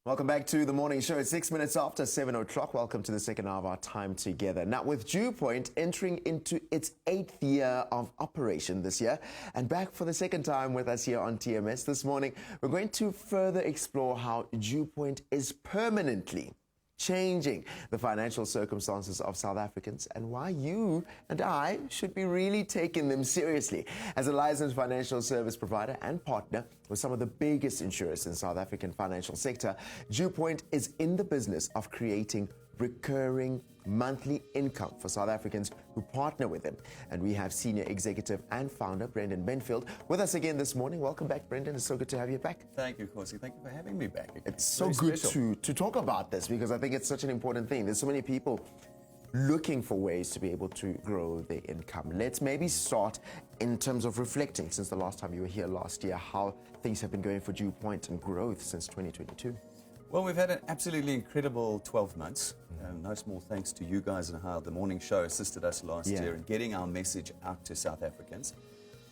Welcome back to the morning show. It's 6 minutes after 7 o'clock. Welcome to the second hour of our time together. Now, with Dew Point entering into its 8th year of operation this year, and back for the second time with us here on TMS this morning, we're going to further explore how Dew Point is permanently changing the financial circumstances of South Africans and why you and I should be really taking them seriously. As a licensed financial service provider and partner with some of the biggest insurers in the South African financial sector, Dew Point is in the business of creating recurring monthly income for South Africans who partner with them. And we have senior executive and founder Brendan Benfield with us again this morning. Welcome back, Brendan. It's so good to have you back. Thank you, Corsi. Thank you for having me back again. It's so good to talk about this because I think it's such an important thing. There's so many people looking for ways to be able to grow their income. Let's maybe start in terms of reflecting since the last time you were here last year, how things have been going for Dew Point and growth since 2022. Well, we've had an absolutely incredible 12 months. No small thanks to you guys and how the morning show assisted us last year in getting our message out to South Africans.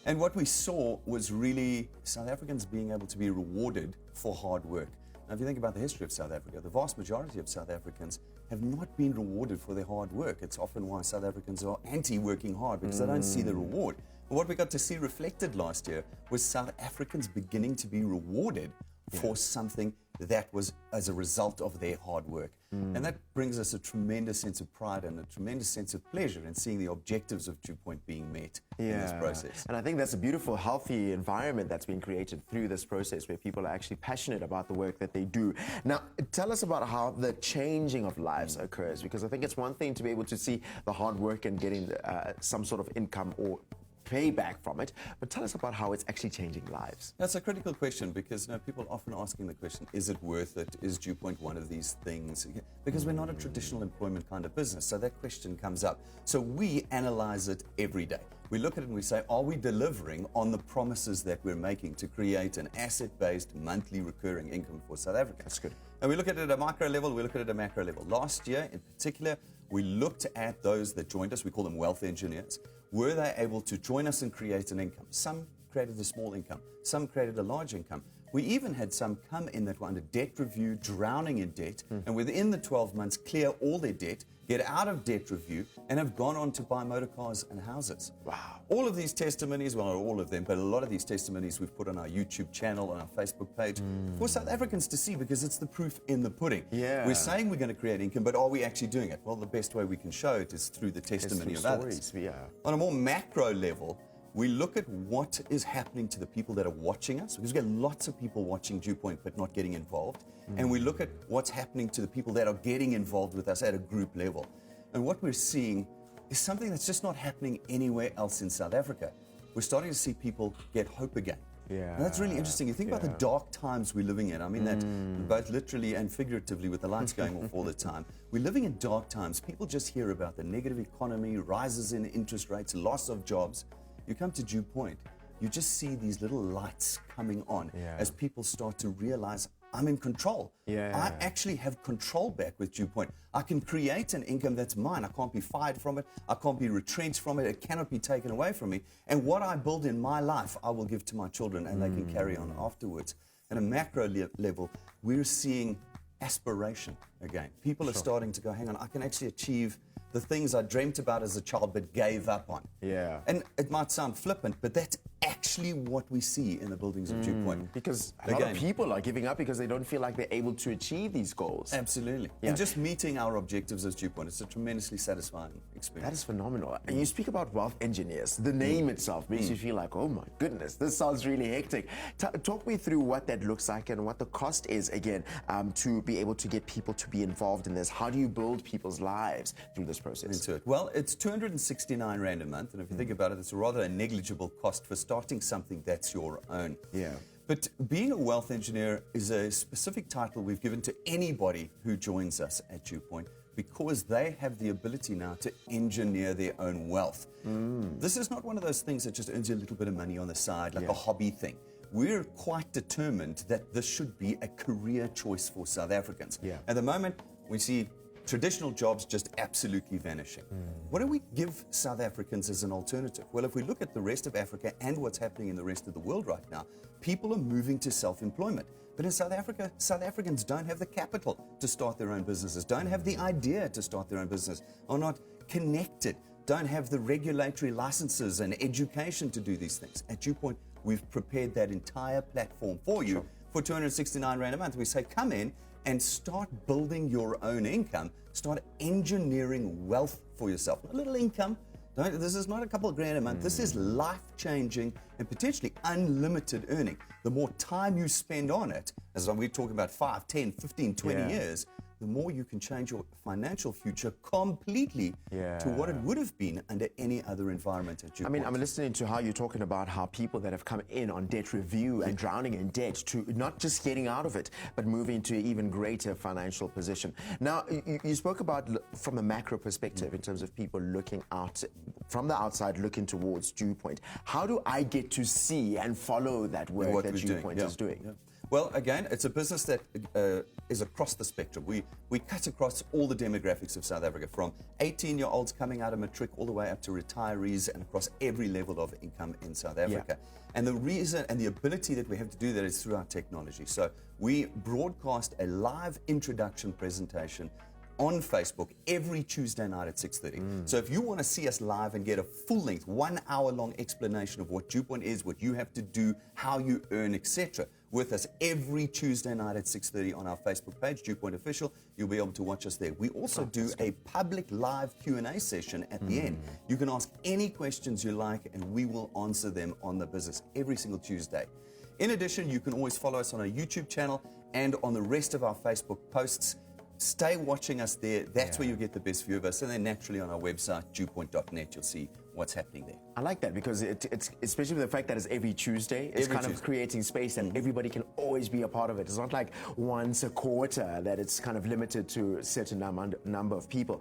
And what we saw was really South Africans being able to be rewarded for hard work. Now, if you think about the history of South Africa, the vast majority of South Africans have not been rewarded for their hard work. It's often why South Africans are anti-working hard because they don't see the reward. But what we got to see reflected last year was South Africans beginning to be rewarded for something that was as a result of their hard work. And that brings us a tremendous sense of pride and a tremendous sense of pleasure in seeing the objectives of Dew Point being met in this process. And I think that's a beautiful, healthy environment that's been created through this process where people are actually passionate about the work that they do. Now, tell us about how the changing of lives occurs, because I think it's one thing to be able to see the hard work and getting some sort of income or payback from it, but tell us about how it's actually changing lives. That's a critical question because people are often asking the question, is it worth it? Is Dew Point one of these things? Because we're not a traditional employment kind of business, so that question comes up. So we analyze it every day. We look at it and we say, are we delivering on the promises that we're making to create an asset-based monthly recurring income for South Africa? That's good. And we look at it at a micro level, we look at it at a macro level. Last year in particular, we looked at those that joined us, we call them wealth engineers. Were they able to join us and create an income? Some created a small income, some created a large income. We even had some come in that were under debt review, drowning in debt, and within the 12 months clear all their debt, get out of debt review, and have gone on to buy motor cars and houses. Wow. All of these testimonies, well, not all of them, but a lot of these testimonies we've put on our YouTube channel, on our Facebook page, for South Africans to see because it's the proof in the pudding. Yeah. We're saying we're going to create income, but are we actually doing it? Well, the best way we can show it is through the testimony of others. On a more macro level, we look at what is happening to the people that are watching us, because we get lots of people watching Dew Point but not getting involved. And we look at what's happening to the people that are getting involved with us at a group level. And what we're seeing is something that's just not happening anywhere else in South Africa. We're starting to see people get hope again. And that's really interesting. You think about the dark times we're living in. I mean that both literally and figuratively with the lights going off all the time. We're living in dark times. People just hear about the negative economy, rises in interest rates, loss of jobs. You come to Dew Point, you just see these little lights coming on as people start to realize, I'm in control. I actually have control back with Dew Point. I can create an income that's mine. I can't be fired from it. I can't be retrenched from it. It cannot be taken away from me. And what I build in my life, I will give to my children and they can carry on afterwards. At a macro level, we're seeing aspiration again. People are starting to go, hang on, I can actually achieve the things I dreamt about as a child but gave up on. And it might sound flippant, but that's actually what we see in the buildings of Dew Point. Because a lot of people are giving up because they don't feel like they're able to achieve these goals. Absolutely. And just meeting our objectives as Dew Point, it's a tremendously satisfying experience. That is phenomenal. And you speak about wealth engineers. The name itself makes you feel like, oh my goodness, this sounds really hectic. Talk me through what that looks like and what the cost is, again, to be able to get people to be involved in this. How do you build people's lives through this process? Into it. Well, it's 269 Rand a month. And if you think about it, it's rather a negligible cost for starting something that's your own. But being a wealth engineer is a specific title we've given to anybody who joins us at Dew Point because they have the ability now to engineer their own wealth. This is not one of those things that just earns you a little bit of money on the side, like a hobby thing. We're quite determined that this should be a career choice for South Africans. At the moment, we see traditional jobs just absolutely vanishing. What do we give South Africans as an alternative? Well, if we look at the rest of Africa and what's happening in the rest of the world right now, people are moving to self-employment. But in South Africa, South Africans don't have the capital to start their own businesses, don't have the idea to start their own business, are not connected, don't have the regulatory licenses and education to do these things. At DewPoint, we've prepared that entire platform for you for 269 Rand a month. We say, come in and start building your own income, start engineering wealth for yourself. A little income. This is not a couple of grand a month. This is life-changing and potentially unlimited earning. The more time you spend on it, as we're talking about 5, 10, 15, 20 years, the more you can change your financial future completely to what it would have been under any other environment at DewPoint. I mean, I'm listening to how you're talking about how people that have come in on debt review and drowning in debt to not just getting out of it, but moving to an even greater financial position. Now, you spoke about from a macro perspective in terms of people looking out from the outside, looking towards DewPoint. How do I get to see and follow that work that DewPoint is doing? Well, again, it's a business that is across the spectrum. We cut across all the demographics of South Africa, from 18-year-olds coming out of matric all the way up to retirees, and across every level of income in South Africa. And the reason and the ability that we have to do that is through our technology. So we broadcast a live introduction presentation on Facebook every Tuesday night at 6:30. So if you want to see us live and get a full-length, 1-hour-long explanation of what DewPoint is, what you have to do, how you earn, etc., with us every Tuesday night at 6:30 on our Facebook page, DewPoint Official, you'll be able to watch us there. We also do a public live Q&A session at the end. You can ask any questions you like, and we will answer them on the business every single Tuesday. In addition, you can always follow us on our YouTube channel and on the rest of our Facebook posts. Stay watching us there. That's where you'll get the best view of us. And then naturally on our website, dewpoint.net, you'll see what's happening there. I like that because it's especially with the fact that it's every Tuesday, it's of creating space and everybody can always be a part of it. It's not like once a quarter that it's kind of limited to a certain number of people.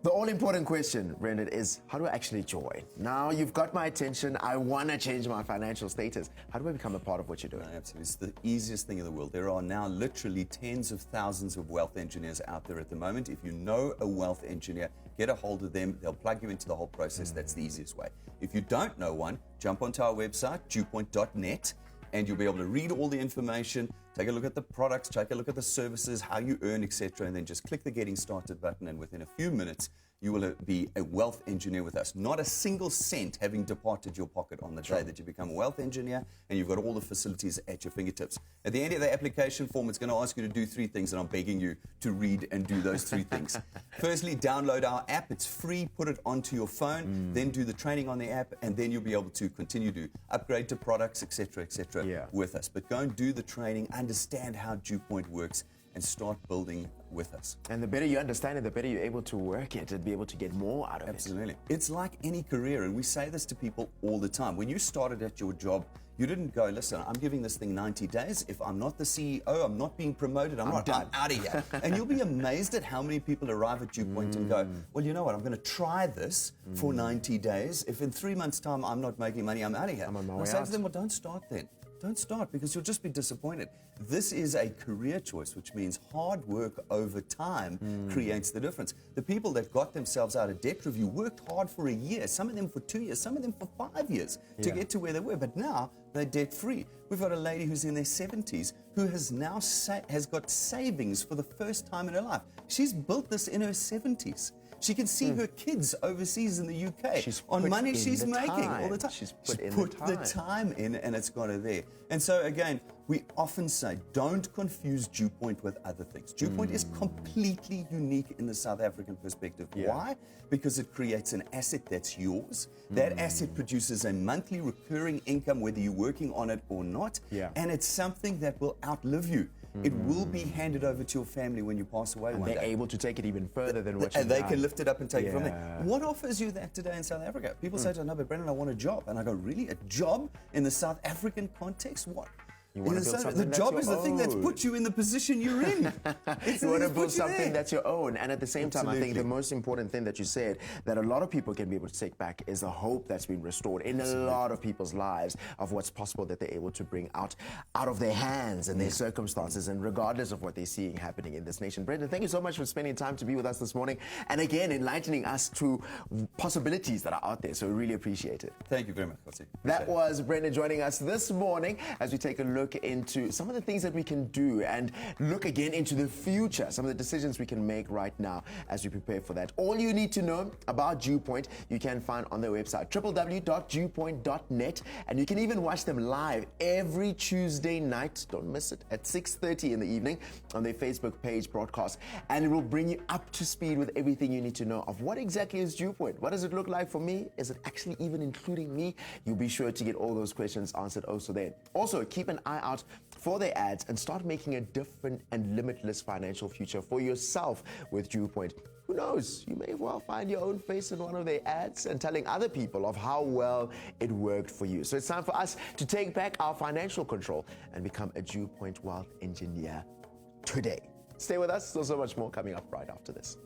The all-important question, Brendan, is how do I actually join? Now you've got my attention. I want to change my financial status. How do I become a part of what you're doing? Absolutely. It's the easiest thing in the world. There are now literally tens of thousands of wealth engineers out there at the moment. If you know a wealth engineer, get a hold of them. They'll plug you into the whole process. That's the easiest way. If you don't know one, jump onto our website, dewpoint.net, and you'll be able to read all the information, take a look at the products, take a look at the services, how you earn, etc., and then just click the Getting Started button, and within a few minutes, you will be a wealth engineer with us. Not a single cent having departed your pocket on the day that you become a wealth engineer, and you've got all the facilities at your fingertips. At the end of the application form, it's going to ask you to do 3 things, and I'm begging you to read and do those 3 things. Firstly, download our app. It's free. Put it onto your phone. Then do the training on the app, and then you'll be able to continue to upgrade to products, etc., with us. But go and do the training, understand how DewPoint works, and start building with us. And the better you understand it, the better you're able to work it and be able to get more out of it. Absolutely. It's like any career, and we say this to people all the time. When you started at your job, you didn't go, listen, I'm giving this thing 90 days. If I'm not the CEO, I'm not being promoted, I'm out of here. And you'll be amazed at how many people arrive at DewPoint and go, well, you know what, I'm going to try this for 90 days. If in 3 months' time I'm not making money, I'm out of here. I'm on my way I say out. to them, well, don't start then. Don't start, because you'll just be disappointed. This is a career choice, which means hard work over time creates the difference. The people that got themselves out of debt review worked hard for a year, some of them for 2 years, some of them for 5 years to get to where they were, but now they're debt-free. We've got a lady who's in their 70s who has now has got savings for the first time in her life. She's built this in her 70s. She can see her kids overseas in the UK on money she's making all the time. She's put the time in, and it's got her there. And so again, we often say, don't confuse DewPoint with other things. DewPoint is completely unique in the South African perspective. Why? Because it creates an asset that's yours. That asset produces a monthly recurring income, whether you're working on it or not. And it's something that will outlive you. It will be handed over to your family when you pass away one day. They're able to take it even further than what and they can lift it up and take it from there. What offers you that today in South Africa? People say to me, no, but Brendan, I want a job. And I go, really? A job in the South African context? What? You want to build something the that's job your is the thing that's own. put you in the position you're in. You want to build something that's your own. And at the same time, I think Absolutely. the most important thing that you said that a lot of people can be able to take back is the hope that's been restored in a lot of people's lives of what's possible that they're able to bring out of their hands and their circumstances, and regardless of what they're seeing happening in this nation. Brendan, thank you so much for spending time to be with us this morning, and again, enlightening us to possibilities that are out there. So we really appreciate it. Thank you very much, Kotsi. That was Brendan joining us this morning as we take a look into some of the things that we can do and look again into the future, some of the decisions we can make right now as we prepare for that. All you need to know about Dewpoint, you can find on their website, www.dewpoint.net, and you can even watch them live every Tuesday night. Don't miss it, at 6:30 in the evening on their Facebook page broadcast, and it will bring you up to speed with everything you need to know of what exactly is Dewpoint. What does it look like for me? Is it actually even including me? You'll be sure to get all those questions answered also there. Also, keep an eye out for their ads and start making a different and limitless financial future for yourself with Dewpoint. Who knows? You may well find your own face in one of their ads and telling other people of how well it worked for you. So it's time for us to take back our financial control and become a Dewpoint wealth engineer today. Stay with us. There's so much more coming up right after this.